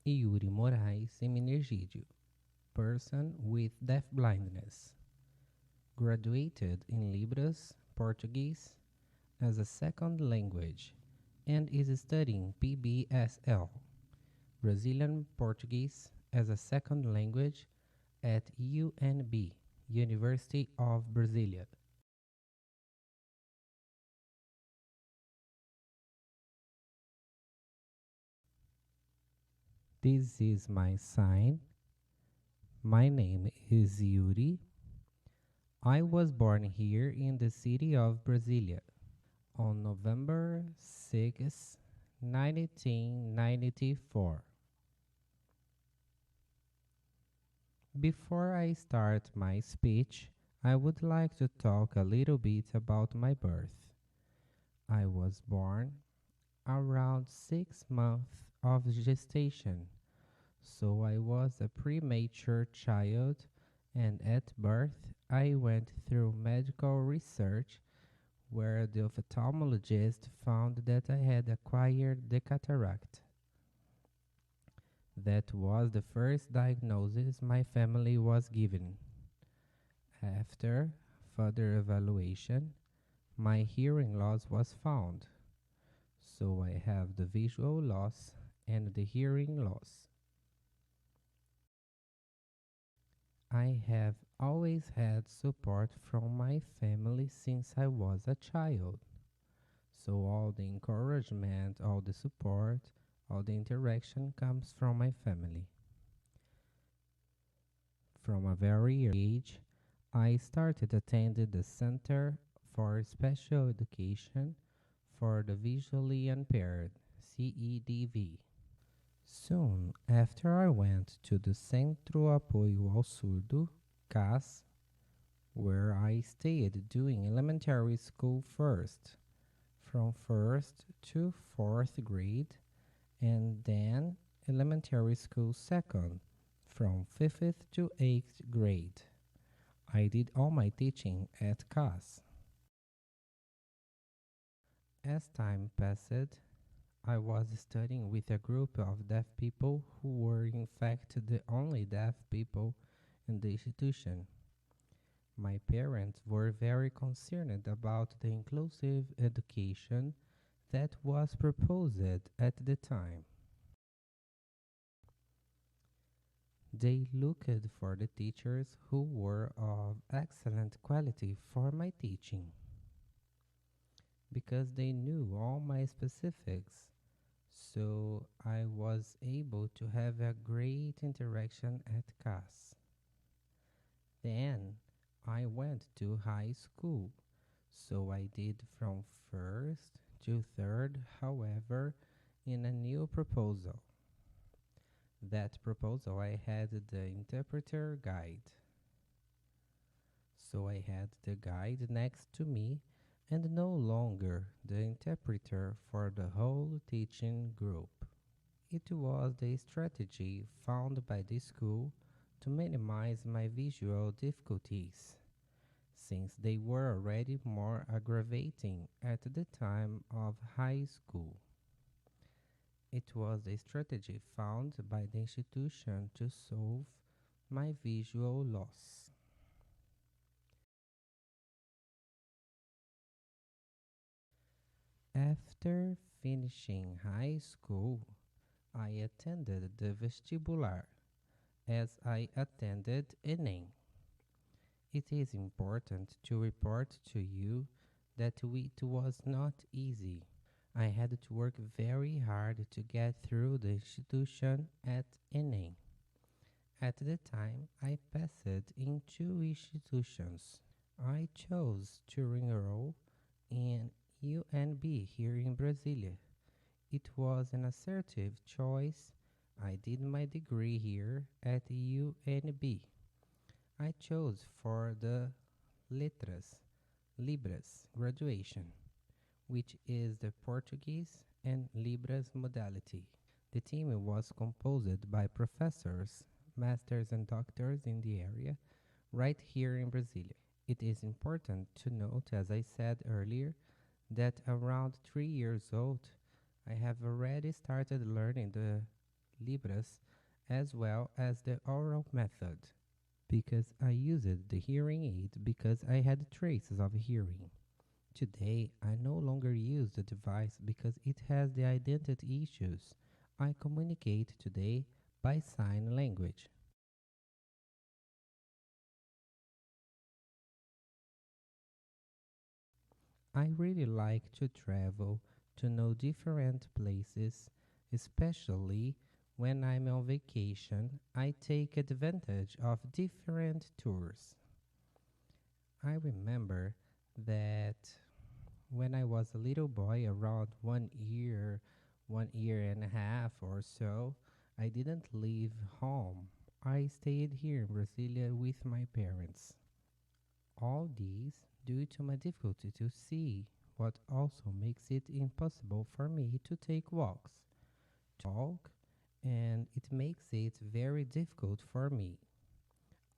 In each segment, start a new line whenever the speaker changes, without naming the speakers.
Iury Moraes Eminergidio, person with deafblindness. Graduated in Libras, Portuguese, as a second language and is studying PBSL, Brazilian Portuguese as a second language at UNB, University of Brasilia. This is my sign. My name is Iury. I was born here in the city of Brasilia on November 6, 1994. Before I start my speech, I would like to talk a little bit about my birth. I was born around 6 months of gestation, so I was a premature child, and at birth I went through medical research where the ophthalmologist found that I had acquired the cataract. That was the first diagnosis my family was given. After further evaluation, my hearing loss was found, so I have the visual loss and the hearing loss. I have always had support from my family since I was a child, so all the encouragement, all the support, all the interaction comes from my family. From a very early age, I started attending the Center for Special Education for the Visually Impaired, CEDV. Soon after I went to the Centro Apoio ao Surdo, CAS, where I stayed doing elementary school first, from 1st to 4th grade, and then elementary school second, from 5th to 8th grade. I did all my teaching at CAS. As time passed, I was studying with a group of deaf people who were in fact the only deaf people in the institution. My parents were very concerned about the inclusive education that was proposed at the time. They looked for the teachers who were of excellent quality for my teaching, because they knew all my specifics, so I was able to have a great interaction at CAS. Then I went to high school, so I did from 1st to 3rd, however, in a new proposal. That proposal I had the interpreter guide. So I had the guide next to me and no longer the interpreter for the whole teaching group. It was the strategy found by the school to minimize my visual difficulties, since they were already more aggravating at the time of high school. It was the strategy found by the institution to solve my visual loss. After finishing high school, I attended the vestibular, as I attended ENEM. It is important to report to you that it was not easy. I had to work very hard to get through the institution at ENEM. At the time, I passed in two institutions. I chose to enroll in UNB here in Brasilia. It was an assertive choice. I did my degree here at UNB. I chose for the Libras graduation, which is the Portuguese and Libras modality. The team was composed by professors, masters and doctors in the area, right here in Brasilia. It is important to note, as I said earlier, that around 3 years old, I have already started learning the Libras, as well as the oral method, because I used the hearing aid because I had traces of hearing. Today, I no longer use the device because it has the identity issues. I communicate today by sign language. I really like to travel to know different places, especially when I'm on vacation. I take advantage of different tours. I remember that when I was a little boy, around 1 year, 1 year and a half or so, I didn't leave home. I stayed here in Brasilia with my parents. All these due to my difficulty to see, what also makes it impossible for me to take walks, talk, and it makes it very difficult for me.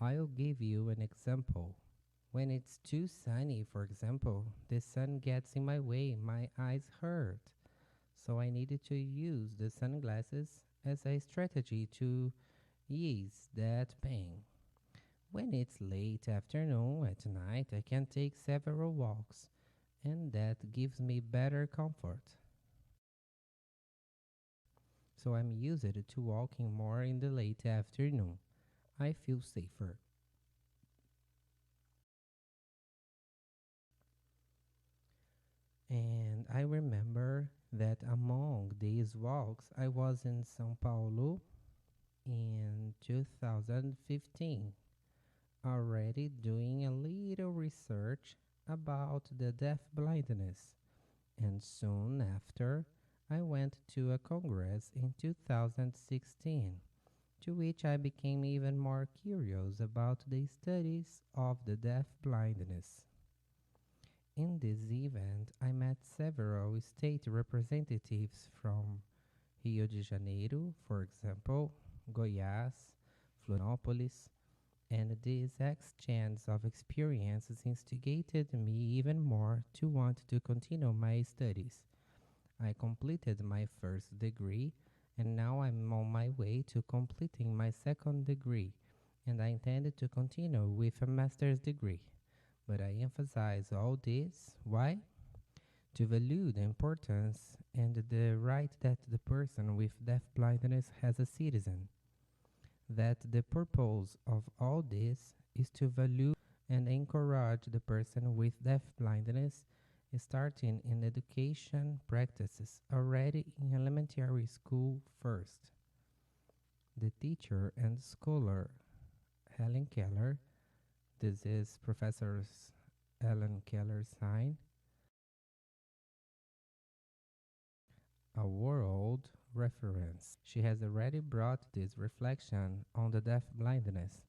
I'll give you an example. When it's too sunny, for example, the sun gets in my way, my eyes hurt. So I needed to use the sunglasses as a strategy to ease that pain. When it's late afternoon at night, I can take several walks, and that gives me better comfort. So I'm used to walking more in the late afternoon. I feel safer. And I remember that among these walks, I was in São Paulo in 2015, already doing a little research about the deaf blindness. And soon after, I went to a congress in 2016, to which I became even more curious about the studies of the deaf blindness. In this event, I met several state representatives from Rio de Janeiro, for example, Goiás, Florianópolis, and these exchange of experiences instigated me even more to want to continue my studies. I completed my first degree, and now I'm on my way to completing my second degree, and I intended to continue with a master's degree. But I emphasize all this. Why? To value the importance and the right that the person with deaf blindness has a citizen. That the purpose of all this is to value and encourage the person with deaf blindness starting in education practices already in elementary school first. The teacher and scholar Helen Keller, this is Professor Ellen Keller's sign, a world reference. She has already brought this reflection on the deaf blindness,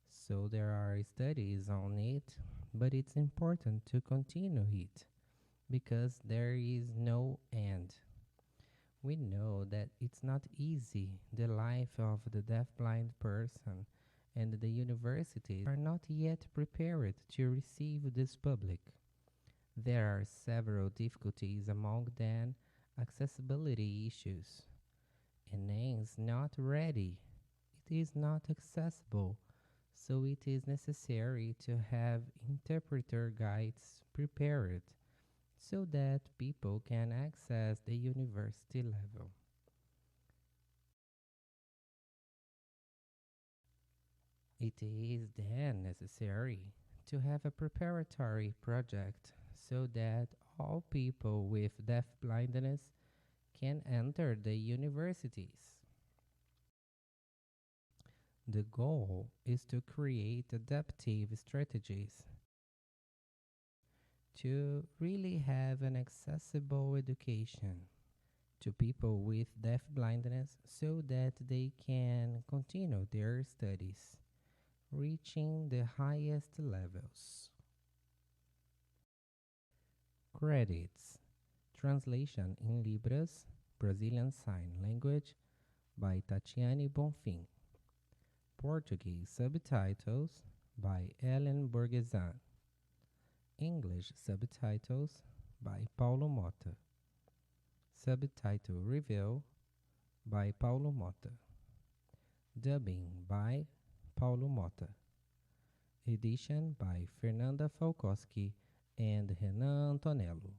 so there are studies on it, but it's important to continue it because there is no end. We know that it's not easy, the life of the deaf-blind person, and the universities are not yet prepared to receive this public. There are several difficulties, among them accessibility issues. ENEM is not ready. It is not accessible, so it is necessary to have interpreter guides prepared so that people can access the university level. It is then necessary to have a preparatory project so that all people with deaf blindness can enter the universities. The goal is to create adaptive strategies to really have an accessible education to people with deaf blindness so that they can continue their studies, reaching the highest levels. Credits: Translation in Libras, Brazilian Sign Language by Tatiane Bonfim. Portuguese subtitles by Ellen Borgesan. English subtitles by Paulo Mota. Subtitle review by Paulo Mota. Dubbing by Paulo Mota. Edition by Fernanda Falkowski and Renan Antonello.